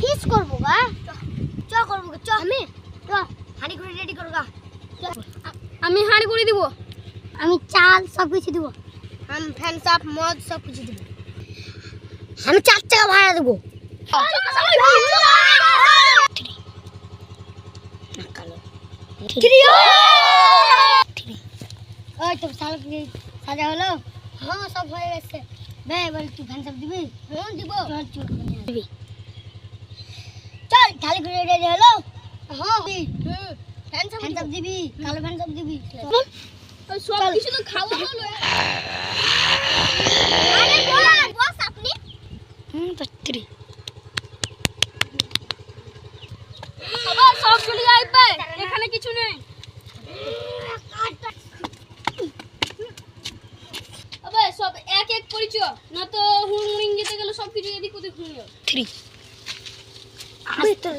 ফিস করবো গা চ করবো চ আমি চ হাঁড়ি করে রেডি করো গা আমি হাঁড়ি করে দিব আমি চাল সব কিছু দিব আমি ফ্যান সাপ মদ সব কিছু দিব আমি 4 টাকা ভাড়া দেবো ওই তো সাজা হলো হ্যাঁ সব হয়ে গেছে বে বল তুই ফ্যান সাপ দিবি হ্যাঁ দিব চল দিবি চল খালি করে রেডি হলো হ্যাঁ ফ্যান সাপ দিবি কালো ফ্যান সাপ দিবি ওই সব কিছু তো খাওয়া হলো আরে বস আপনি বাত্রি আবার সব চলে যাইবে এখানে কিছু নেই আবে সব এক এক পরিচয় না তো হুড়মুড়িং যেতে গেলে সব কিছু এদিক ওদিক হয়ে যাবে 3 আবে তো